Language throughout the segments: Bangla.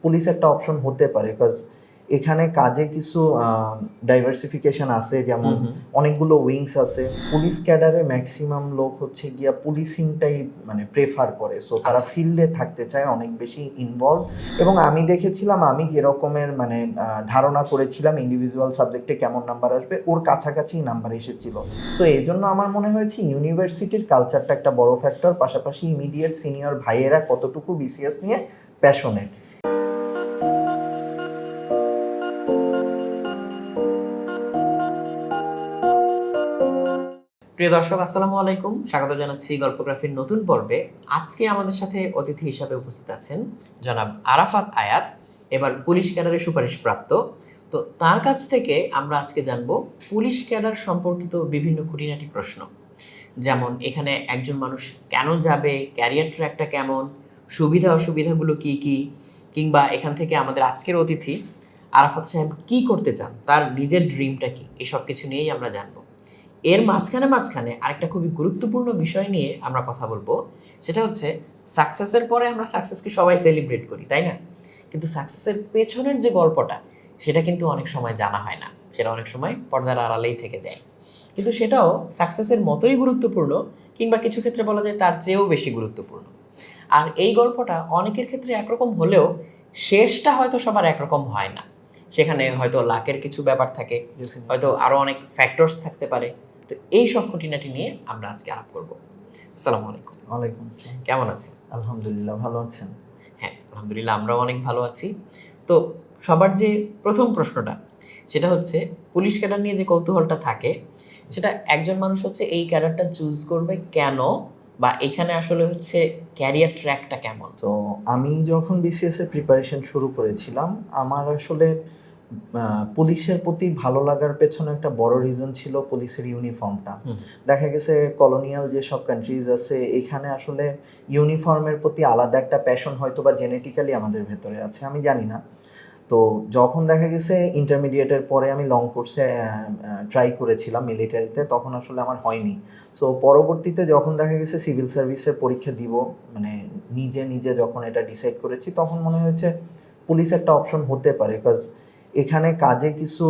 পুলিশ একটা অপশন হতে পারে, বিকজ এখানে কাজে কিছু ডাইভার্সিফিকেশন আছে, যেমন অনেকগুলো উইংস আছে। পুলিশ ক্যাডারে ম্যাক্সিমাম লোক হচ্ছে গিয়া পুলিশিংটাই মানে প্রেফার করে, সো তারা ফিল্ডে থাকতে চায়, অনেক বেশি ইনভলভ। এবং আমি দেখেছিলাম, আমি যেরকমের মানে ধারণা করেছিলাম ইন্ডিভিজুয়াল সাবজেক্টে কেমন নাম্বার আসবে, ওর কাছাকাছি নাম্বার এসেছিল। সো এই জন্য আমার মনে হয়েছে ইউনিভার্সিটির কালচারটা একটা বড় ফ্যাক্টর, পাশাপাশি ইমিডিয়েট সিনিয়র ভাইয়েরা কতটুকু বিসিএস নিয়ে প্যাশনেট। প্রিয় দর্শক, আসসালামু আলাইকুম। স্বাগত জানাচ্ছি গল্পগ্রাফির নতুন পর্বে। আজকে আমাদের সাথে অতিথি হিসাবে উপস্থিত আছেন জনাব আরাফাত আয়াত, এবার পুলিশ ক্যাডারে সুপারিশপ্রাপ্ত। তো তার কাছ থেকে আমরা আজকে জানবো পুলিশ ক্যাডার সম্পর্কিত বিভিন্ন খুঁটিনাটি প্রশ্ন, যেমন এখানে একজন মানুষ কেন যাবে, ক্যারিয়ার ট্র্যাকটা কেমন, সুবিধা অসুবিধাগুলো কি কি, কিংবা এখান থেকে আমাদের আজকের অতিথি আরাফাত সাহেব কি করতে চান, তার নিজের ড্রিমটা কি, এসব কিছু নিয়েই আমরা জানবো। এর মাঝখানে আরেকটা খুবই গুরুত্বপূর্ণ বিষয় নিয়ে আমরা কথা বলবো, সেটা হচ্ছে সাকসেসের পরে আমরা সাকসেসকে সবাই সেলিব্রেট করি, তাই না? কিন্তু সাকসেসের পেছনের যে গল্পটা, সেটা কিন্তু অনেক সময় জানা হয় না, সেটা অনেক সময় পর্দার আড়ালেই থেকে যায়। কিন্তু সেটাও সাকসেসের মতোই গুরুত্বপূর্ণ, কিংবা কিছু ক্ষেত্রে বলা যায় তার চেয়েও বেশি গুরুত্বপূর্ণ। আর এই গল্পটা অনেকের ক্ষেত্রে একরকম হলেও শেষটা হয়তো সবার একরকম হয় না। সেখানে হয়তো লাকের কিছু ব্যাপার থাকে, হয়তো আরো অনেক ফ্যাক্টরস থাকতে পারে। তো এই সব খুঁটিনাটি নিয়ে আমরা আজকে আলাপ করব। আসসালামু আলাইকুম। ওয়ালাইকুম আসসালাম। কেমন আছেন? আলহামদুলিল্লাহ, ভালো আছেন? হ্যাঁ, আলহামদুলিল্লাহ, আমরাও অনেক ভালো আছি। তো সবার যে প্রথম প্রশ্নটা, সেটা হচ্ছে পুলিশ ক্যাডার নিয়ে যে কৌতূহলটা থাকে, সেটা একজন মানুষ হচ্ছে এই ক্যাডারটা চুজ করবে কেন, বা এখানে আসলে হচ্ছে ক্যারিয়ার ট্র্যাকটা কেমন। তো আমি যখন বিসিএস এর প্রিপারেশন শুরু করেছিলাম, আমার আসলে পুলিশের প্রতি ভালো লাগার পেছনে একটা বড় রিজন ছিল পুলিশের ইউনিফর্মটা। দেখা গেছে কলোনিয়াল যেসব কান্ট্রিজ আছে, এখানে আসলে ইউনিফর্মের প্রতি আলাদা একটা প্যাশন হয়তো বা জেনেটিক্যালি আমাদের ভেতরে আছে, আমি জানি না। তো যখন দেখা গেছে ইন্টারমিডিয়েটের পরে আমি লং কোর্সে ট্রাই করেছিলাম মিলিটারিতে, তখন আসলে আমার হয়নি। সো পরবর্তীতে যখন দেখা গেছে সিভিল সার্ভিসের পরীক্ষা দিব, মানে নিজে নিজে যখন এটা ডিসাইড করেছি, তখন মনে হয়েছে পুলিশ একটা অপশন হতে পারে, বিকজ এখানে কাজে কিছু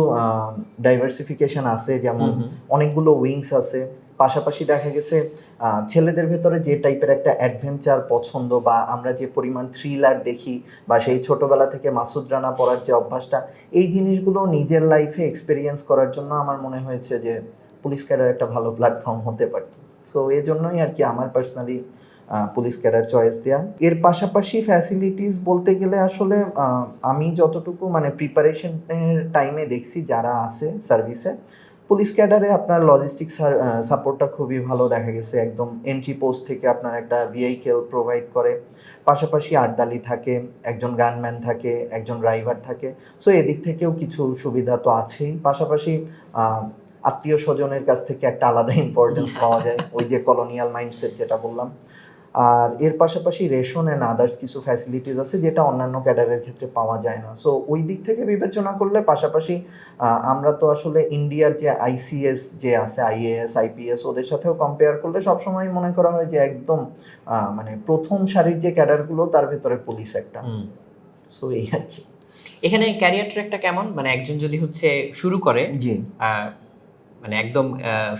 ডাইভার্সিফিকেশন আছে, যেমন অনেকগুলো উইংস আছে। পাশাপাশি দেখা গেছে ছেলেদের ভেতরে যে টাইপের একটা অ্যাডভেঞ্চার পছন্দ, বা আমরা যে পরিমাণ থ্রিলার দেখি, বা সেই ছোটবেলা থেকে মাসুদ রানা পড়ার যে অভ্যাসটা, এই জিনিসগুলো নিজের লাইফে এক্সপেরিয়েন্স করার জন্য আমার মনে হয়েছে যে পুলিশ ক্যাডার একটা ভালো প্ল্যাটফর্ম হতে পারত। সো এই জন্যই আর কি আমার পার্সোনালি পুলিশ ক্যাডার চয়েস দেওয়া। এর পাশাপাশি ফ্যাসিলিটিস বলতে গেলে আসলে আমি যতটুকু মানে প্রিপারেশনের টাইমে দেখছি যারা আছে সার্ভিসে, পুলিশ ক্যাডারে আপনার লজিস্টিক সাপোর্টটা খুবই ভালো। দেখা গেছে একদম এন্ট্রি পোস্ট থেকে আপনার একটা ভেহিকেল প্রোভাইড করে, পাশাপাশি আর্দালি থাকে, একজন গানম্যান থাকে, একজন ড্রাইভার থাকে। সো এদিক থেকেও কিছু সুবিধা তো আছেই। পাশাপাশি আত্মীয় স্বজনের কাছ থেকে একটা আলাদা ইম্পর্টেন্স পাওয়া যায়, ওই যে কলোনিয়াল মাইন্ডসেট যেটা বললাম। আর এর পাশাপাশি রেশন অ্যান্ড আদার্স কিছু ফ্যাসিলিটিস আছে যেটা অন্যান্য ক্যাডারের ক্ষেত্রে পাওয়া যায় না। সো ওই দিক থেকে বিবেচনা করলে, পাশাপাশি আমরা তো আসলে ইন্ডিয়ার যে আইসিএস যে আছে, আইএএস আইপিএস, ওদের সাথেও কম্পেয়ার করলে সবসময় মনে করা হয় যে একদম মানে প্রথম সারির যে ক্যাডারগুলো, তার ভেতরে পুলিশ একটা। সো এই আর কি। এখানে ক্যারিয়ার ট্র্যাকটা কেমন, মানে একজন যদি হচ্ছে শুরু করে, জি, মানে একদম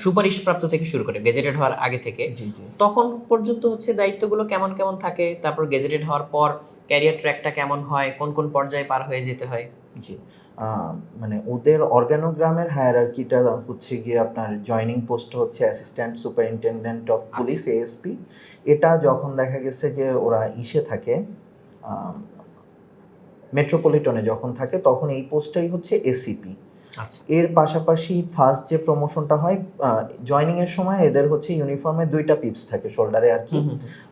সুপারিশপ্রাপ্ত থেকে শুরু করে গেজেটেড হওয়ার আগে থেকে জি, জি, তখন পর্যন্ত হচ্ছে দায়িত্বগুলো কেমন কেমন থাকে, তারপর গেজেটেড হওয়ার পর ক্যারিয়ার ট্র্যাকটা কেমন হয়, কোন কোন পর্যায়ে পার হয়ে যেতে হয়? জি। মানে ওদের অর্গানোগ্রামের হায়ারার্কিটা হচ্ছে গিয়ে আপনার জয়নিং পোস্ট হচ্ছে assistant superintendent of police, ASP. এটা যখন দেখা গেছে যে ওরা ইসে থাকে, মেট্রোপলিটনে যখন থাকে, তখন এই পোস্টটাই হচ্ছে এসিপি। আচ্ছা। এর পাশাপাশি ফার্স্ট যে প্রমোশনটা হয় জয়নিংয়ের সময়, এদের হচ্ছে ইউনিফর্মে 2টা পিপস থাকে শোল্ডারে আর কি।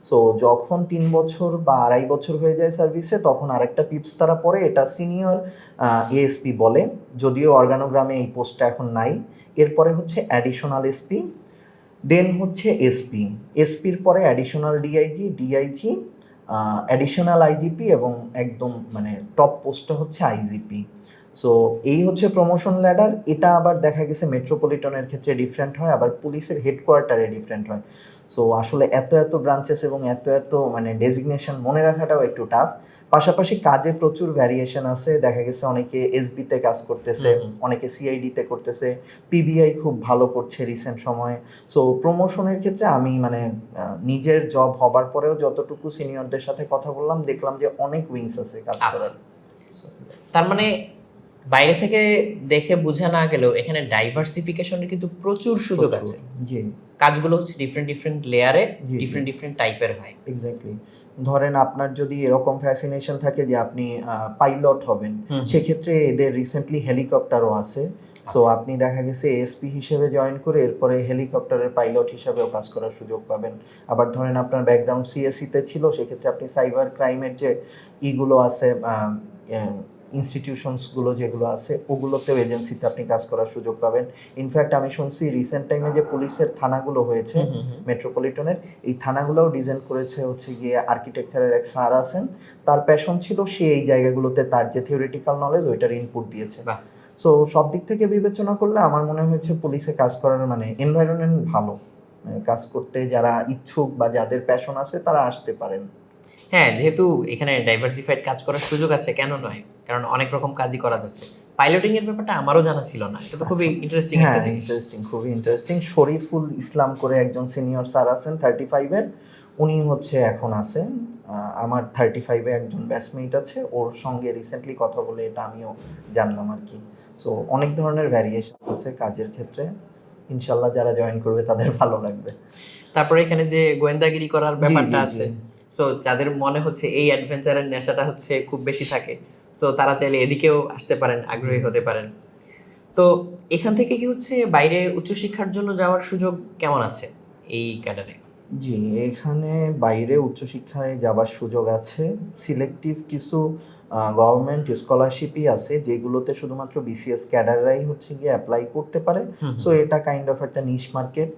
সো যখন 3 বছর বা 2.5 বছর হয়ে যায় সার্ভিসে, তখন আরেকটা পিপস তারা পরে, এটা সিনিয়র এএসপি বলে, যদিও অর্গানোগ্রামে এই পোস্টটা এখন নাই। এরপরে হচ্ছে অ্যাডিশনাল এসপি, দেন হচ্ছে এসপি, এসপির পরে additional DIG, DIG, additional IGP, এবং একদম মানে টপ পোস্টটা হচ্ছে আইজিপি। সো এই হচ্ছে প্রমোশন ল্যাডার। এটা আবার দেখা গেছে মেট্রোপলিটনের ক্ষেত্রে ডিফারেন্ট হয়, আবার পুলিশের হেডকোয়ার্টারে ডিফারেন্ট হয়। সো আসলে এত এত ব্রাঞ্চেস এবং এত এত মানে ডেজিগনেশন মনে রাখাটাও একটু টাফ। পাশাপাশি কাজে প্রচুর ভ্যারিয়েশন আছে, দেখা গেছে অনেকে এসবি তে কাজ করতেছে, অনেকে সিআইডি তে করতেছে, পিবিআই খুব ভালো করছে রিসেন্ট সময়ে। সো প্রমোশনের ক্ষেত্রে আমি মানে নিজের জব হবার পরেও যতটুকু সিনিয়রদের সাথে কথা বললাম, দেখলাম যে অনেক উইংস আছে কাজ করার। তার মানে বাইরে থেকে দেখে বোঝা না গেলেও এখানে ডাইভার্সিফিকেশনের কিন্তু প্রচুর সুযোগ আছে। জি, কাজগুলো হচ্ছে ডিফারেন্ট ডিফারেন্ট লেয়ারে, জি, জি। ডিফারেন্ট ডিফারেন্ট টাইপের হয়। এক্স্যাক্টলি। ধরেন আপনার যদি এরকম ফ্যাসিনেশন থাকে যে আপনি পাইলট হবেন, সেক্ষেত্রে এদের রিসেন্টলি হেলিকপ্টারও আছে। সো আচ্ছা। আপনি দেখা গেছে এএসপি হিসেবে জয়েন করে এরপরে হেলিকপ্টারের পাইলট হিসেবেও কাজ করার সুযোগ পাবেন। আবার ধরেন আপনার ব্যাকগ্রাউন্ড সিএসসি তে ছিল, সেক্ষেত্রে আপনি সাইবার ক্রাইমের যে ইগুলো আছে, ইনস্টিটিউশনসগুলো যেগুলো আছে, ওগুলোতেও এজেন্সিতে আপনি কাজ করার সুযোগ পাবেন। ইনফ্যাক্ট আমি শুনছি রিসেন্ট টাইমে যে পুলিশের থানাগুলো হয়েছে মেট্রোপলিটনের, এই থানাগুলোও ডিজাইন করেছে হচ্ছে গিয়ে আর্কিটেকচারের এক স্যার আছেন, তার প্যাশন ছিল, সে এই জায়গাগুলোতে তার যে থিওরিটিক্যাল নলেজ ওইটার ইনপুট দিয়েছে। সো সব দিক থেকে বিবেচনা করলে আমার মনে হয়েছে পুলিশে কাজ করার মানে এনভায়রনমেন্ট ভালো, কাজ করতে যারা ইচ্ছুক বা যাদের প্যাশন আছে তারা আসতে পারেন। হ্যাঁ, যেহেতু এখানে ডাইভার্সিফাইড কাজ করার সুযোগ আছে, কেন নয়? কারণ অনেক রকম কাজই করা যাচ্ছে। পাইলটিং এর ব্যাপারটা আমারও জানা ছিল না। এটা তো খুবই ইন্টারেস্টিং একটা জিনিস। ইন্টারেস্টিং, খুবই ইন্টারেস্টিং। শরীফুল ইসলাম করে একজন সিনিয়র স্যার আছেন 35 এর, উনি হচ্ছে এখন আছেন। আমার 35 এ একজন ব্যাচমেট আছে, ওর সঙ্গে রিসেন্টলি কথা বলে এটা আমিও জানলাম আর কি। সো অনেক ধরনের ভ্যারিয়েশন আছে কাজের ক্ষেত্রে, ইনশাল্লাহ যারা জয়েন করবে তাদের ভালো লাগবে। তারপরে এখানে যে গোয়েন্দাগিরি করার ব্যাপারটা আছে, সো যাদের মনে হচ্ছে এই অ্যাডভেঞ্চারের নেশাটা হচ্ছে খুব বেশি থাকে, সো তারা চাইলে এদিকেও আসতে পারেন, আগ্রহী হতে পারেন। তো এখান থেকে কি হচ্ছে বাইরে উচ্চশিক্ষার জন্য যাওয়ার সুযোগ কেমন আছে এই ক্যাডারে? জি, এখানে বাইরে উচ্চশিক্ষায় যাবার সুযোগ আছে। সিলেক্টিভ কিছু গভর্নমেন্ট স্কলারশিপই আছে, যেগুলোতে শুধুমাত্র বিসিএস ক্যাডাররাই হচ্ছে গিয়ে অ্যাপ্লাই করতে পারে। সো এটা কাইন্ড অফ একটা নিশ মার্কেট।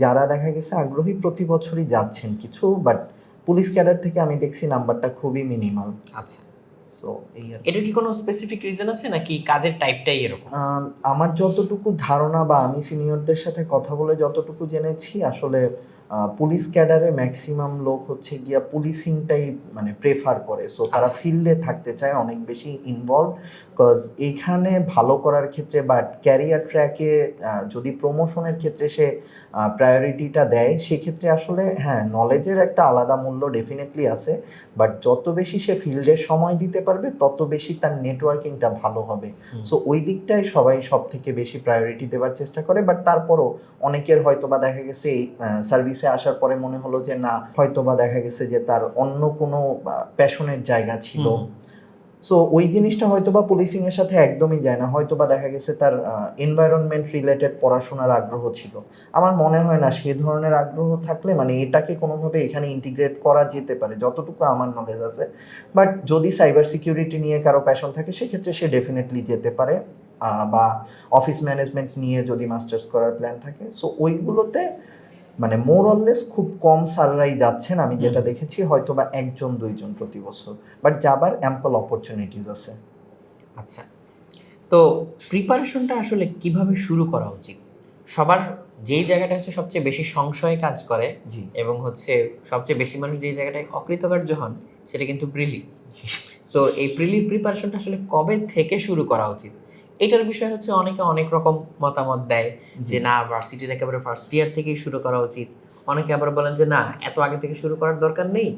যারা দেখা গেছে আগ্রহী প্রতি বছরই যাচ্ছেন কিছু, বাট পুলিশ ক্যাডার থেকে আমি দেখছি নাম্বারটা খুবই মিনিমাল। আচ্ছা, সো এই আর এটার কি কোনো স্পেসিফিক রিজন আছে নাকি কাজের টাইপটাই এরকম? আমার যতটুকু ধারণা বা আমি সিনিয়রদের সাথে কথা বলে যতটুকু জেনেছি, আসলে পুলিশ ক্যাডারে ম্যাক্সিমাম লোক হচ্ছে গিয়া পুলিশিংটাই মানে প্রেফার করে। সো তারা ফিল্ডে থাকতে চায়, অনেক বেশি ইনভলভ। কজ এইখানে ভালো করার ক্ষেত্রে বা ক্যারিয়ার ট্র্যাকে যদি প্রমোশনের ক্ষেত্রে সে প্রায়োরিটিটা দেয়, সেক্ষেত্রে আসলে হ্যাঁ, নলেজের একটা আলাদা মূল্য ডেফিনেটলি আছে, বাট যত বেশি সে ফিল্ডে সময় দিতে পারবে তত বেশি তার নেটওয়ার্কিংটা ভালো হবে। সো ওই দিকটাই সবাই সব থেকে বেশি প্রায়োরিটি দেওয়ার চেষ্টা করে। বাট তারপরও অনেকের হয়তো বা দেখা গেছে এই সার্ভিসে আসার পরে মনে হলো যে না, হয়তো বা দেখা গেছে যে তার অন্য কোনো প্যাশনের জায়গা ছিল। সো ওই জিনিসটা হয়তো বা পুলিশিং এর সাথে একদমই যায় না, হয়তো বা দেখা গেছে তার এনভায়রনমেন্ট রিলেটেড পড়াশোনার আগ্রহ ছিল। আমার মনে হয় না সে ধরনের আগ্রহ থাকলে মানে এটাকে কোনোভাবে এখানে ইন্টিগ্রেট করা যেতে পারে, যতটুকু আমার নলেজ আছে। বাট যদি সাইবার সিকিউরিটি নিয়ে কারো প্যাশন থাকে, সেক্ষেত্রে সে ডেফিনেটলি যেতে পারে। বা অফিস ম্যানেজমেন্ট নিয়ে যদি মাস্টার্স করার প্ল্যান থাকে, সো ওইগুলোতে মানে মোর অললেস খুব কম স্যাররাই যাচ্ছেন, আমি যেটা দেখেছি হয়তো বা 1-2 জন প্রতি বছর, বাট যাবার অ্যাম্পল অপরচুনিটিস আছে। আচ্ছা, তো প্রিপারেশনটা আসলে কিভাবে শুরু করা উচিত? সবার যেই জায়গাটা হচ্ছে সবচেয়ে বেশি সংশয় কাজ করে, জি, এবং হচ্ছে সবচেয়ে বেশি মানুষ যেই জায়গাটায় অকৃতকার্য হন, সেটা কিন্তু প্রিলি। সো এই প্রিলির প্রিপারেশনটা আসলে কবে থেকে শুরু করা উচিত? এটার বিষয়ে হচ্ছে অনেকে অনেক রকম মতামত দেয় যে না, ভার্সিটির একেবারে ফার্স্ট ইয়ার থেকেই শুরু করা উচিত। অনেকে আবার বলেন যে না, এত আগে থেকে শুরু করার দরকার নেই,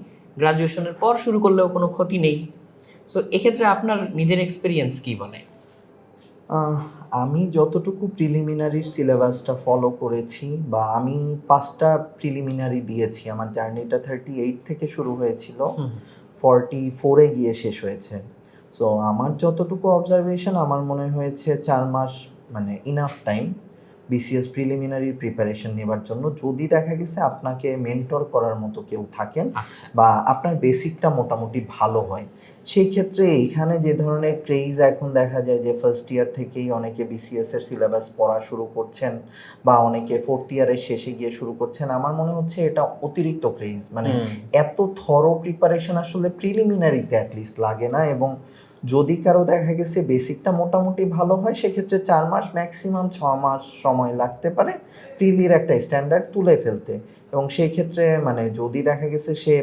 গ্রাজুয়েশনের পর শুরু করলেও কোনো ক্ষতি নেই। সো এক্ষেত্রে আপনার নিজের এক্সপিরিয়েন্স কি বলে? আমি যতটুকু প্রিলিমিনারির সিলেবাসটা ফলো করেছি, বা আমি 5টা প্রিলিমিনারি দিয়েছি, আমার জার্নিটা 38 থেকে শুরু হয়েছিল, 44 এ গিয়ে শেষ হয়েছে। সো আমার যতটুকু অবজারভেশন, আমার মনে হয়েছে 4 মাস মানে enough time BCS preliminary preparation নেবার জন্য, যদি দেখা গেছে আপনাকে মেন্টর করার মতো কেউ থাকেন বা আপনার বেসিকটা মোটামুটি ভালো হয়। সেই ক্ষেত্রে এইখানে যে ধরনের ক্রেজ এখন দেখা যায় যে ফার্স্ট ইয়ার থেকেই অনেকে বিসিএস এর সিলেবাস পড়া শুরু করছেন, বা অনেকে ফোর্থ ইয়ারের শেষে গিয়ে শুরু করছেন, আমার মনে হচ্ছে এটা অতিরিক্ত ক্রেজ। মানে এত থরো প্রিপারেশন আসলে প্রিলিমিনারিতে অ্যাটলিস্ট লাগে না, এবং যদি কারো দেখা গেছে বেসিকটা মোটামুটি ভালো হয় সেক্ষেত্রে 4 মাস ম্যাক্সিমাম 6 মাস সময় লাগতে পারে প্রিলির একটা স্ট্যান্ডার্ড তুলে ফেলতে। এবং সেই ক্ষেত্রে মানে যদি দেখা গেছে সে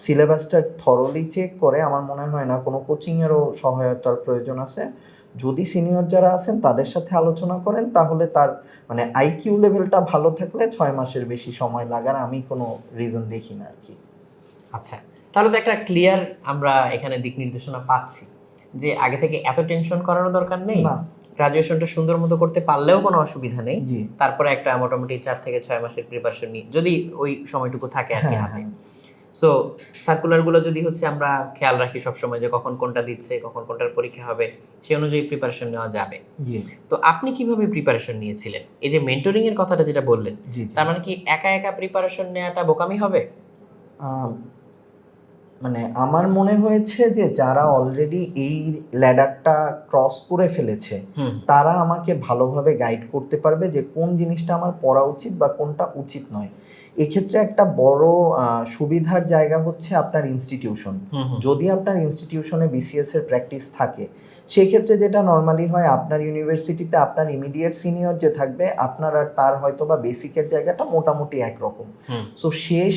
সিলেবাসটা থরলি চেক করে, আমার মনে হয় না কোনো কোচিংয়েরও সহায়তার প্রয়োজন আছে। যদি সিনিয়র যারা আছেন তাদের সাথে আলোচনা করেন তাহলে তার মানে আইকিউ লেভেলটা ভালো থাকলে 6 মাসের বেশি সময় লাগার আমি কোনো রিজন দেখি না আর কি। আচ্ছা, তাহলে তো একটা ক্লিয়ার আমরা এখানে দিক নির্দেশনা পাচ্ছি যে আগে থেকে এত টেনশন করারও দরকার নেই, না। গ্রাজুয়েশনটা সুন্দর মতো করতে পারলেও কোনো অসুবিধা নেই। জি। তারপরে একটা মোটামুটি 4 থেকে 6 মাসের প্রিপারেশন নিই যদি ওই সময়টুকু থাকে আর কি হ্যাঁ, হাতে। হ্যাঁ। সো সার্কুলারগুলো যদি হচ্ছে আমরা খেয়াল রাখি সবসময় যে কখন কোনটা দিচ্ছে, কখন কোনটার পরীক্ষা হবে, সেই অনুযায়ী প্রিপারেশন নেওয়া যাবে। জি, তো আপনি কিভাবে প্রিপারেশন নিয়েছিলেন? এই যে মেন্টরিং এর কথাটা যেটা বললেন, জি, জি। তার মানে কি একা একা প্রিপারেশন নেওয়াটা বোকামি হবে? আম মানে আমার মনে হয়েছে যে যারা অলরেডি এই ল্যাডারটা ক্রস করে ফেলেছে হুম। তারা আমাকে ভালোভাবে গাইড করতে পারবে যে কোন জিনিসটা আমার পড়া উচিত বা কোনটা উচিত নয়। এক্ষেত্রে একটা বড় সুবিধার জায়গা হচ্ছে আপনার ইনস্টিটিউশন। হুম, হুম। যদি আপনার ইনস্টিটিউশনে বিসিএস এর প্র্যাকটিস থাকে সেক্ষেত্রে যেটা নর্মালি হয় আপনার ইউনিভার্সিটিতে আপনার ইমিডিয়েট সিনিয়র যে থাকবে আপনার আর তার হয়তো বা বেসিকের জায়গাটা মোটামুটি একরকম। হুম। সো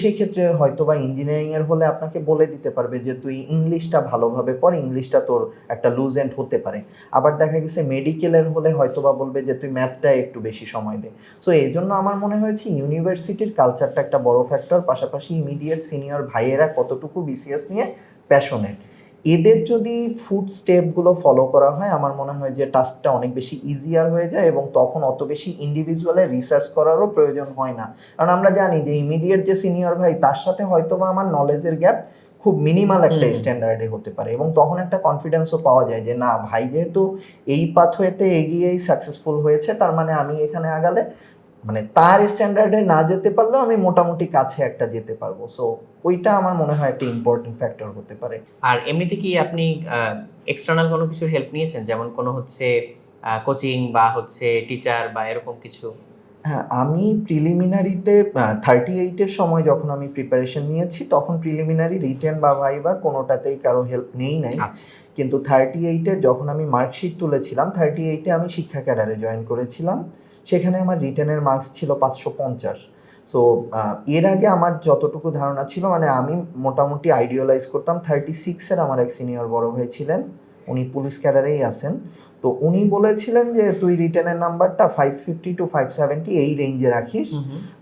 সেক্ষেত্রে হয়তো বা ইঞ্জিনিয়ারিংয়ের হলে আপনাকে বলে দিতে পারবে যে তুই ইংলিশটা ভালোভাবে পড়, ইংলিশটা তোর একটা লুজ এন্ড হতে পারে। আবার দেখা গেছে মেডিকেলের হলে হয়তো বা বলবে যে তুই ম্যাথটা একটু বেশি সময় দে। সো এই জন্য আমার মনে হয়েছে ইউনিভার্সিটির কালচারটা একটা বড় ফ্যাক্টর, পাশাপাশি ইমিডিয়েট সিনিয়র ভাইয়েরা কতটুকু বিসিএস নিয়ে প্যাশনেট। এদের যদি ফুড স্টেপগুলো ফলো করা হয় আমার মনে হয় যে টাস্কটা অনেক বেশি ইজিয়ার হয়ে যায় এবং তখন অত বেশি ইন্ডিভিজুয়ালের রিসার্চ করারও প্রয়োজন হয় না। কারণ আমরা জানি যে ইমিডিয়েট যে সিনিয়র ভাই তার সাথে হয়তো বা আমার নলেজের গ্যাপ খুব মিনিমাল একটা স্ট্যান্ডার্ডে হতে পারে এবং তখন একটা কনফিডেন্সও পাওয়া যায় যে না ভাই যেহেতু এই পাথওয়েতে এগিয়েই সাকসেসফুল হয়েছে তার মানে আমি এখানে আগালে মানে তার স্ট্যান্ডার্ডে না যেতে পারলেও আমি মোটামুটি কাছে একটা যেতে পারবো। সো ওইটা আমার মনে হয় একটা ইম্পর্টেন্ট ফ্যাক্টর হতে পারে। আর এমনিতে কি আপনি এক্সটার্নাল কোনো কিছুর হেল্প নিয়েছেন? যেমন কোনো হচ্ছে কোচিং বা হচ্ছে টিচার বা এরকম কিছু? হ্যাঁ, আমি প্রিলিমিনারিতে 38 এর সময় যখন আমি প্রিপারেশন নিয়েছি তখন প্রিলিমিনারি, রিটেন বা ভাইভা কোনোটাতেই কারো হেল্প নেই নাই। আচ্ছা। কিন্তু 38 এর যখন আমি মার্কশিট তুলেছিলাম 38 এ আমি শিক্ষা ক্যাডারে জয়েন করেছিলাম। সেখানে আমার রিটেনের মার্কস ছিল 550। সো এর আগে আমার যতটুকু ধারণা ছিল মানে আমি মোটামুটি আইডিয়ালাইজ করতাম 36 এর আমার এক সিনিয়র বড় ভাই ছিলেন। উনি পুলিশ ক্যাডারেই আছেন। তো উনি বলেছিলেন যে তুই রিটেনের নাম্বারটা 550 টু 570 এই রেঞ্জে রাখিস।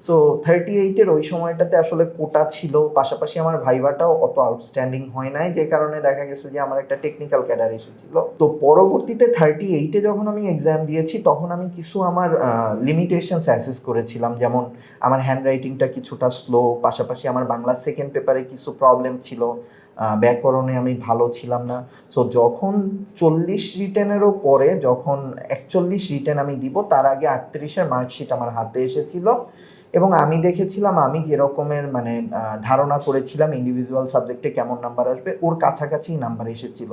সো 38 এর ওই সময়টাতে আসলে কোটা ছিল, পাশাপাশি আমার ভাইভাটাও অত আউটস্ট্যান্ডিং হয় নাই, যে কারণে দেখা গেছে যে আমার একটা টেকনিক্যাল ক্যাডার এসেছিল। তো পরবর্তীতে 38 এ যখন আমি এক্সাম দিয়েছি তখন আমি কিছু আমার লিমিটেশনস অ্যাসেস করেছিলাম, যেমন আমার হ্যান্ডরাইটিংটা কিছুটা স্লো, পাশাপাশি আমার বাংলা সেকেন্ড পেপারে কিছু প্রবলেম ছিল, ব্যাকরণে আমি ভালো ছিলাম না। সো যখন 40 রিটেনেরও পরে যখন 41 রিটেন আমি দিব তার আগে 38 এর মার্কশিট আমার হাতে এসেছিল এবং আমি দেখেছিলাম আমি যে রকমের মানে ধারণা করেছিলাম ইন্ডিভিজুয়াল সাবজেক্টে কেমন নাম্বার আসবে ওর কাছাকাছি নাম্বার এসেছিল।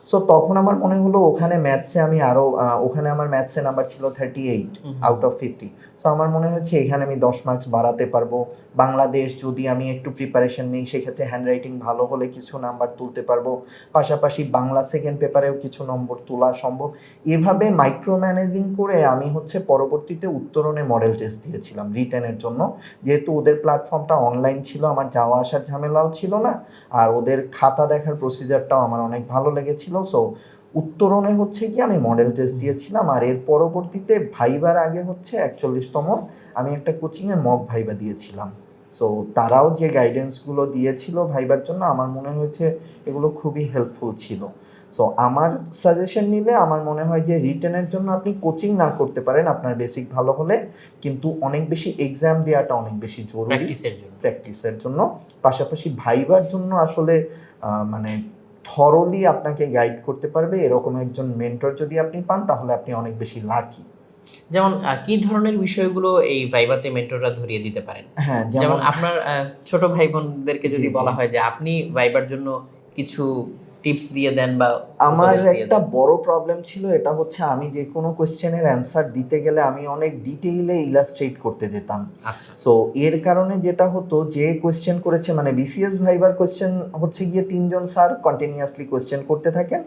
সো তখন আমার মনে হলো ওখানে ম্যাথসে আমি আরও ওখানে আমার ম্যাথসে নাম্বার ছিল 38 আউট অফ 50। সো আমার মনে হচ্ছে এখানে আমি 10 মার্কস বাড়াতে পারবো। বাংলাদেশ যদি আমি একটু প্রিপারেশন নিই সেক্ষেত্রে হ্যান্ডরাইটিং ভালো হলে কিছু নাম্বার তুলতে পারবো, পাশাপাশি বাংলা সেকেন্ড পেপারেও কিছু নম্বর তোলা সম্ভব। এভাবে মাইক্রো ম্যানেজিং করে আমি হচ্ছে পরবর্তীতে উত্তরণে মডেল টেস্ট দিয়েছিলাম রিটেনের জন্য, যেহেতু ওদের প্ল্যাটফর্মটা অনলাইন ছিল আমার যাওয়া আসার ঝামেলাও ছিল না আর ওদের খাতা দেখার প্রসিজারটাও আমার অনেক ভালো লেগেছিল। সো উত্তরণে হচ্ছে কি আমি মডেল টেস্ট দিয়েছিলাম আর এর পরবর্তীতে ভাইবার আগে হচ্ছে 41তম আমি একটা কোচিংয়ে মক ভাইবা দিয়েছিলাম। সো তারাও যে গাইডেন্সগুলো দিয়েছিল ভাইবার জন্য আমার মনে হয়েছে এগুলো খুবই হেল্পফুল ছিল। সো আমার সাজেশন নিলে আমার মনে হয় যে রিটেনের জন্য আপনি কোচিং না করতে পারেন আপনার বেসিক ভালো হলে, কিন্তু অনেক বেশি এক্সাম দেওয়াটা অনেক বেশি জরুরি প্র্যাকটিসের জন্য। প্র্যাকটিসের জন্য। পাশাপাশি ভাইবার জন্য আসলে মানে থরলি আপনাকে গাইড করতে পারবে এরকম একজন মেন্টর যদি আপনি পান তাহলে আপনি অনেক বেশি লাকি। যেমন কি ধরনের বিষয়গুলো এই ভাইভাতে মেন্টররা ধরিয়ে দিতে পারেন? হ্যাঁ, যেমন আপনার ছোট ভাই বোনদেরকে যদি জি, জি। বলা হয় যে আপনি ভাইবার জন্য কিছু টিপস দিয়ে দেন বা আমার উপদেশ দিয়ে একটা দেন? বড় প্রবলেম ছিল, এটা হচ্ছে আমি যে কোনো কোশ্চেনের অ্যান্সার দিতে গেলে আমি অনেক ডিটেইলে ইলাস্ট্রেট করতে যেতাম। আচ্ছা। সো এর কারণে যেটা হতো, যে কোশ্চেন করেছে মানে বিসিএস ভাইবার কোশ্চেন হচ্ছে গিয়ে 3 জন স্যার কন্টিনিউয়াসলি কোশ্চেন করতে থাকেন,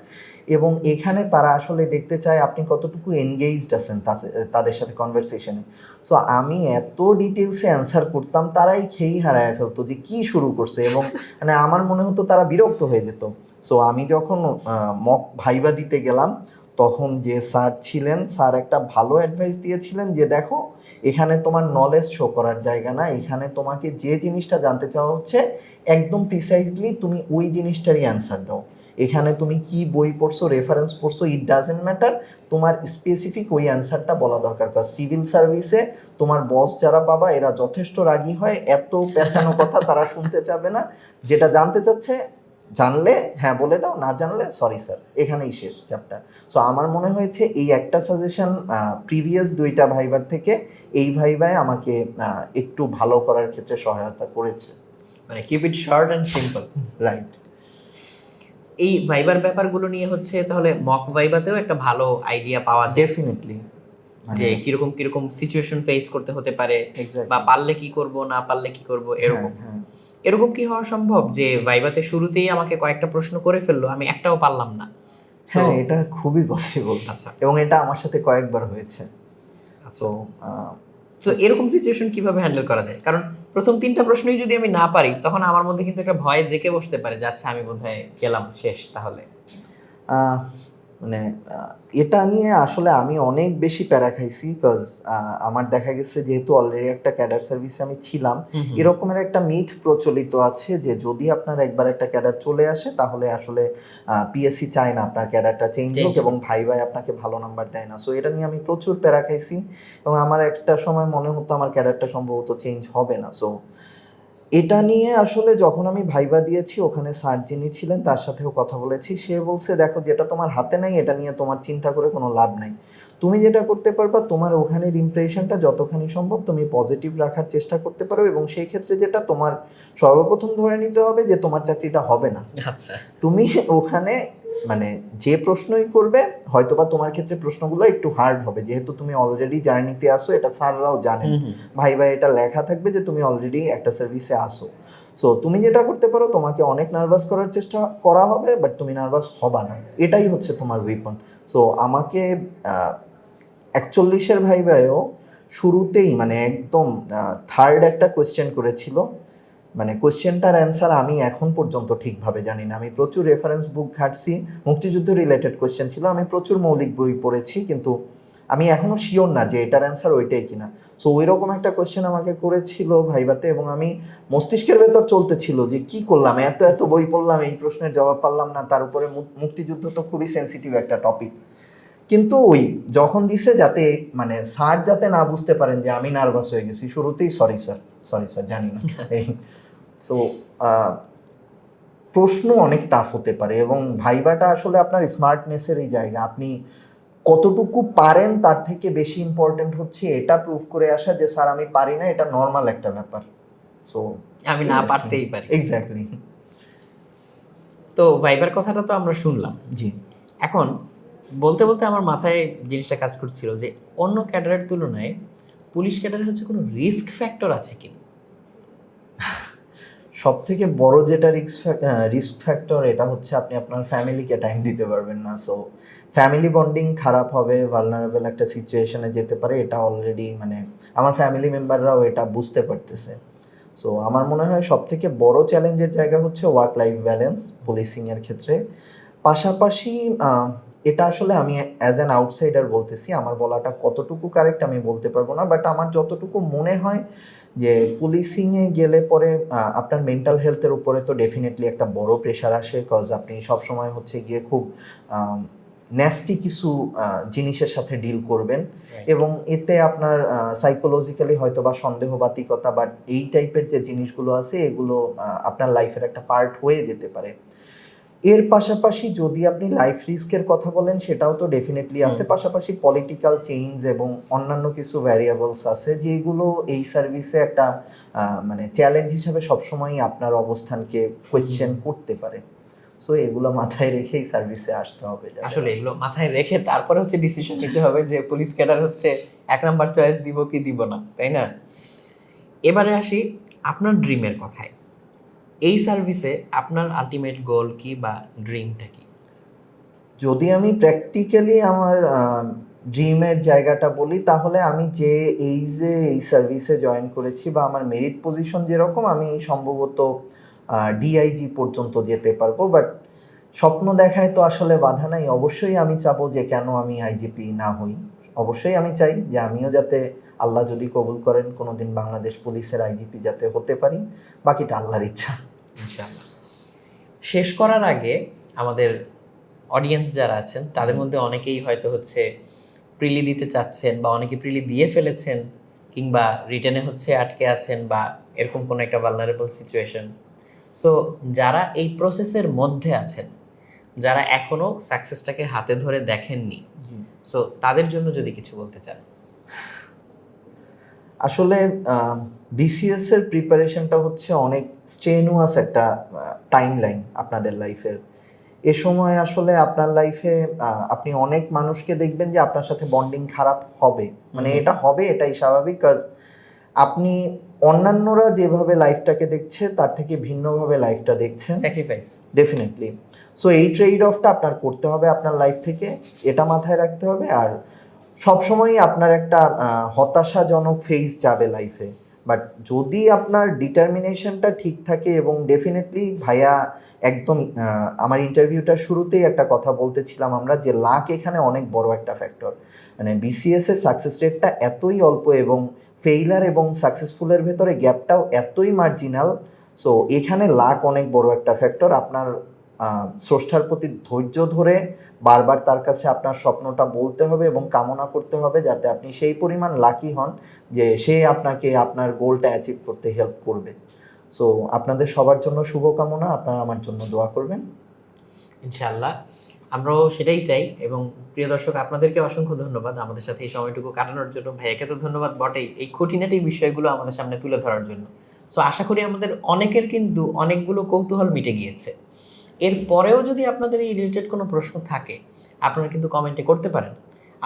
এবং এখানে তারা আসলে দেখতে চায় আপনি কতটুকু এনগেজড আছেন তাদের সাথে কনভারসেশনে। সো আমি এত ডিটেলসে অ্যান্সার করতাম, তারাই খেয়েই হারায় ফেলতো যে কি শুরু করছে, এবং মানে আমার মনে হতো তারা বিরক্ত হয়ে যেত। সো আমি যখন মক ভাইবা দিতে গেলাম, তখন যে স্যার ছিলেন, স্যার একটা ভালো অ্যাডভাইস দিয়েছিলেন যে দেখো, এখানে তোমার নলেজ শো করার জায়গা না, এখানে তোমাকে যে জিনিসটা জানতে চাওয়া হচ্ছে একদম প্রিসাইজলি তুমি ওই জিনিসটারই অ্যান্সার দাও। এখানে তুমি কি বই পড়ছো, রেফারেন্স পড়ছো, ইট ডাজেন্ট ম্যাটার, তোমার স্পেসিফিক ওই অ্যান্সারটা বলা দরকার। কারণ সিভিল সার্ভিসে তোমার বস যারা পাবা এরা যথেষ্ট রাগী হয়, এত পেঁচানো কথা তারা শুনতে চাবে না। যেটা জানতে চাচ্ছে জানলে হ্যাঁ বলে দাও, না জানলে সরি স্যার, এখানেই শেষ চ্যাপ্টার। সো আমার মনে হয়েছে এই একটা সাজেশন প্রিভিয়াস 2টা ভাইবার থেকে এই ভাইবায় আমাকে একটু ভালো করার ক্ষেত্রে সহায়তা করেছে। মানে keep it short and simple. Right. এই ভাইবার ব্যাপারগুলো নিয়ে হচ্ছে তাহলে মক ভাইবাতেও একটা ভালো আইডিয়া পাওয়া যায় ডেফিনেটলি। যে কিরকম কিরকম সিচুয়েশন ফেস করতে হতে পারে, বা এক্স্যাক্টলি। পারলে কি করব না পারলে কি করব হ্যাঁ এরকম। হ্যাঁ। এরকম কি হওয়া সম্ভব যে ভাইবাতে শুরুতেই আমাকে কয়েকটা প্রশ্ন করে ফেললো, আমি একটাও পারলাম না? So, হ্যাঁ, এটা খুবই পসিবল, আচ্ছা এবং এটা আমার সাথে কয়েকবার হয়েছে। আচ্ছা। সো তো এরকম সিচুয়েশন কিভাবে হ্যান্ডেল করা যায়? কারণ প্রথম 3টা প্রশ্নই যদি আমি না পারি, তখন আমার মধ্যে কিন্তু একটা ভয় জেঁকে বসতে পারে যে আচ্ছা আমি বোধহয় গেলাম শেষ তাহলে। আহ, মানে এটা নিয়ে আসলে আমি অনেক বেশি প্যারা খাইছি, বিকজ আমার দেখা গেছে যেহেতু অলরেডি একটা ক্যাডার সার্ভিসে আমি ছিলাম, এরকমের একটা মিথ প্রচলিত আছে যে যদি আপনার একবার একটা ক্যাডার চলে আসে তাহলে আসলে পিএসসি চায় না আপনার ক্যাডারটা চেঞ্জ হোক, এবং ভাই ভাই আপনাকে ভালো নাম্বার দেয় না। সো এটা নিয়ে আমি প্রচুর প্যারা খাইছি, এবং আমার একটা সময় মনে হতো আমার ক্যাডারটা সম্ভবত চেঞ্জ হবে না। সো এটা নিয়ে আসলে যখন আমি ভাইবা দিয়েছি, ওখানে স্যার যিনি ছিলেন তার সাথেও কথা বলেছি, সে বলছে দেখো যেটা তোমার হাতে নাই এটা নিয়ে তোমার চিন্তা করে কোনো লাভ নাই। তুমি যেটা করতে পারবা, তোমার ওখানের ইমপ্রেশনটা যতখানি সম্ভব তুমি পজিটিভ রাখার চেষ্টা করতে পারো, এবং সেই ক্ষেত্রে যেটা তোমার সর্বপ্রথম ধরে নিতে হবে যে তোমার চাকরিটা হবে না। আচ্ছা তুমি ওখানে মানে যে প্রশ্নই করবে, হয়তোবা তোমার ক্ষেত্রে প্রশ্নগুলো একটু হার্ড হবে, যেহেতু তুমি অলরেডি জার্নিতে আসো, এটা স্যাররাও জানেন। ভাই ভাই এটা লেখা থাকবে যে তুমি অলরেডি একটা সার্ভিসে আসো। সো তুমি যেটা করতে পারো, তোমাকে অনেক নার্ভাস করার চেষ্টা করা হবে, বাট তুমি নার্ভাস হবা না, এটাই হচ্ছে তোমার উইপন। সো আমাকে 41-এর ভাই ভাইও শুরুতেই মানে একদম থার্ড একটা কোয়েশ্চেন করেছিল, মানে কোশ্চেনটার অ্যান্সার আমি এখন পর্যন্ত ঠিকভাবে জানি না। আমি প্রচুর রেফারেন্স বুক ঘাটছি, মুক্তিযুদ্ধ রিলেটেড কোশ্চেন ছিল, আমি প্রচুর মৌলিক বই পড়েছি, কিন্তু আমি এখনও শিওর না যে এটার অ্যান্সার ওইটাই কিনা। সো ওই রকম একটা কোশ্চেন আমাকে করেছিল ভাইবাতে, এবং আমি মস্তিষ্কের ভেতর চলতেছিল যে কি করলাম, এত এত বই পড়লাম, এই প্রশ্নের জবাব পারলাম না, তার উপরে মুক্তিযুদ্ধ তো খুবই সেন্সিটিভ একটা টপিক। কিন্তু ওই যখন দিছে, যাতে মানে স্যার যাতে না বুঝতে পারেন যে আমি নার্ভাস হয়ে গেছি, শুরুতেই সরি স্যার, সরি স্যার, জানি না এই। সো প্রশ্ন অনেক টাফ হতে পারে, এবং ভাইবাটা আসলে আপনার স্মার্টনেসেরই জায়গা। আপনি কতটুকু পারেন তার থেকে বেশি ইম্পর্টেন্ট হচ্ছে এটা প্রুভ করে আসা যে স্যার আমি পারি না, এটা নর্মাল একটা ব্যাপার। সো আমি না পারতেই পারি। এক্স্যাক্টলি। তো ভাইবার কথাটা তো আমরা শুনলাম। জি। এখন বলতে বলতে আমার মাথায় জিনিসটা কাজ করছিল যে অন্য ক্যাডারের তুলনায় পুলিশ ক্যাডারে হচ্ছে কোনো রিস্ক ফ্যাক্টর আছে কিনা? সব থেকে বড় যেটা রিস্ক ফ্যাক্টর, এটা হচ্ছে আপনি আপনার ফ্যামিলিকে টাইম দিতে পারবেন না। সো ফ্যামিলি বন্ডিং খারাপ হবে, ভালনারেবল একটা সিচুয়েশনে যেতে পারে, এটা অলরেডি মানে আমার ফ্যামিলি মেম্বাররাও এটা বুঝতে পারতেছে। সো আমার মনে হয় সব থেকে বড় চ্যালেঞ্জের জায়গা হচ্ছে ওয়ার্ক লাইফ ব্যালেন্স পুলিশিংয়ের ক্ষেত্রে। পাশাপাশি এটা আসলে আমি অ্যাজ অ্যান আউটসাইডার বলতেছি, আমার বলাটা কতটুকু কারেক্ট আমি বলতে পারবো না, বাট আমার যতটুকু মনে হয় যে পুলিশিংয়ে গেলে পরে আপনার মেন্টাল হেলথের উপরে তো ডেফিনেটলি একটা বড় প্রেশার আসে, কজ আপনি সবসময় হচ্ছে গিয়ে খুব ন্যাস্টি কিছু জিনিসের সাথে ডিল করবেন, এবং এতে আপনার সাইকোলজিক্যালি হয়তো বা সন্দেহবাতিকতা বা এই টাইপের যে জিনিসগুলো আছে এগুলো আপনার লাইফের একটা পার্ট হয়ে যেতে পারে। এর পাশাপাশি যদি আপনি লাইফ রিস্কের কথা বলেন, সেটাও তো ডেফিনেটলি আছে। পাশাপাশি পলিটিক্যাল চেঞ্জ এবং অন্যান্য কিছু ভ্যারিয়েবলস আছে যেগুলো এই সার্ভিসে একটা মানে চ্যালেঞ্জ হিসাবে সবসময়ই আপনার অবস্থানকে কোয়েশ্চেন করতে পারে। সো এগুলো মাথায় রেখেই সার্ভিসে আসতে হবে। আসলে এগুলো মাথায় রেখে তারপরে হচ্ছে ডিসিশন নিতে হবে যে পুলিশ ক্যাডার হচ্ছে 1 নাম্বার চয়েস দিব কি দিব না, তাই না? এবারে আসি আপনার ড্রিমের কথায়। এই সার্ভিসে আপনার আলটিমেট গোল কি বা ড্রিমটা কি? যদি আমি প্র্যাকটিক্যালি আমার ড্রিমের জায়গাটা বলি, তাহলে আমি যে এই সার্ভিসে জয়েন করেছি বা আমার মেরিট পজিশন যেরকম, আমি সম্ভবত ডিআইজি পর্যন্ত যেতে পারবো। বাট স্বপ্ন দেখায় তো আসলে বাধা নাই। অবশ্যই আমি চাবো যে কেন আমি আইজিপি না হই। অবশ্যই আমি চাই যে আমিও যাতে, আল্লাহ যদি কবুল করেন, কোনোদিন বাংলাদেশ পুলিশের আইজিপি যাতে হতে পারি। বাকিটা আল্লাহর ইচ্ছা। ইনশাআল্লাহ। শেষ করার আগে আমাদের অডিয়েন্স যারা আছেন তাদের মধ্যে অনেকেই হয়তো হচ্ছে প্রিলি দিতে চাচ্ছেন বা অনেকে প্রিলি দিয়ে ফেলেছেন, কিংবা রিটেনে হচ্ছে আটকে আছেন বা এরকম কোনো একটা ভালনারেবল সিচুয়েশন। সো যারা এই প্রসেসের মধ্যে আছেন, যারা এখনো সাকসেসটাকে হাতে ধরে দেখেননি, সো তাদের জন্য যদি কিছু বলতে চান। আসলে বিসিএস এর প্রিপারেশনটা হচ্ছে অনেক স্ট্রেনুয়াস একটা টাইমলাইন আপনাদের লাইফের। এ সময় আসলে আপনার লাইফে আপনি অনেক মানুষকে দেখবেন যে আপনার সাথে বন্ডিং খারাপ হবে, মানে এটা হবে, এটাই স্বাভাবিক। কাজ আপনি অন্যান্যরা যেভাবে লাইফটাকে দেখছে তার থেকে ভিন্নভাবে লাইফটা দেখছেন, স্যাক্রিফাইস। ডেফিনেটলি। সো এই ট্রেড অফটা আপনার করতে হবে আপনার লাইফ থেকে, এটা মাথায় রাখতে হবে। আর সবসময়ই আপনার একটা হতাশাজনক ফেজ যাবে লাইফে, বাট যদি আপনার ডিটারমিনেশনটা ঠিক থাকে, এবং ডেফিনেটলি ভাইয়া একদম আমার ইন্টারভিউটার শুরুতেই একটা কথা বলতেছিলাম আমরা, যে লাক এখানে অনেক বড় একটা ফ্যাক্টর। মানে বিসিএস এর সাকসেস রেটটা এতই অল্প এবং ফেইলার এবং সাকসেসফুলের ভেতরে গ্যাপটাও এতই মার্জিনাল। সো এখানে লাক অনেক বড় একটা ফ্যাক্টর। আপনার স্রষ্টার প্রতি ধৈর্য ধরে বারবার তার কাছে আপনার স্বপ্নটা বলতে হবে এবং কামনা করতে হবে যাতে আপনি সেই পরিমাণ লাকি হন যে সে আপনাকে আপনার গোলটা অ্যাচিভ করতে হেল্প করবে। সো আপনাদের সবার জন্য শুভকামনা, আপনারা আমার জন্য দোয়া করবেন। ইনশাআল্লাহ, আমরাও সেটাই চাই। এবং প্রিয় দর্শক, আপনাদেরকে অসংখ্য ধন্যবাদ আমাদের সাথে এই সময়টুকু কাটানোর জন্য। ভাইয়াকে তো ধন্যবাদ বটেই, এই খুঁটিনাটি বিষয়গুলো আমাদের সামনে তুলে ধরার জন্য। সো আশা করি আমাদের অনেকের কিন্তু অনেকগুলো কৌতূহল মিটে গিয়েছে। এরপরেও যদি আপনাদের এই রিলেটেড কোনো প্রশ্ন থাকে, আপনারা কিন্তু কমেন্টে করতে পারেন।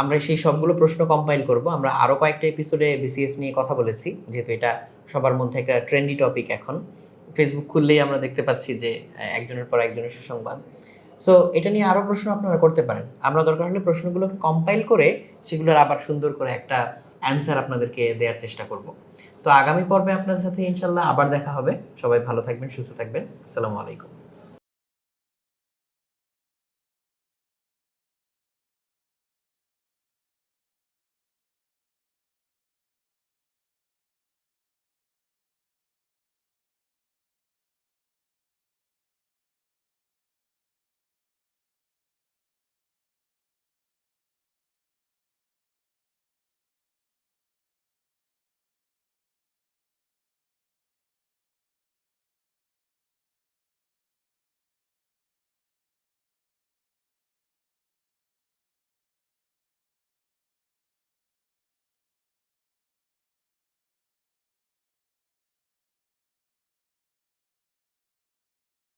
আমরা সেই সবগুলো প্রশ্ন কম্পাইল করব। আমরা আরও কয়েকটা এপিসোডে বিসিএস নিয়ে কথা বলেছি, যেহেতু এটা সবার মধ্যে একটা ট্রেন্ডি টপিক। এখন ফেসবুক খুললেই আমরা দেখতে পাচ্ছি যে একজনের পর একজনের সুসংবাদ। সো এটা নিয়ে আরও প্রশ্ন আপনারা করতে পারেন। আমরা দরকার হলে প্রশ্নগুলোকে কম্পাইল করে সেগুলোর আবার সুন্দর করে একটা অ্যান্সার আপনাদেরকে দেওয়ার চেষ্টা করব। তো আগামী পর্বে আপনাদের সাথে ইনশাল্লাহ আবার দেখা হবে। সবাই ভালো থাকবেন, সুস্থ থাকবেন। আসসালামু আলাইকুম।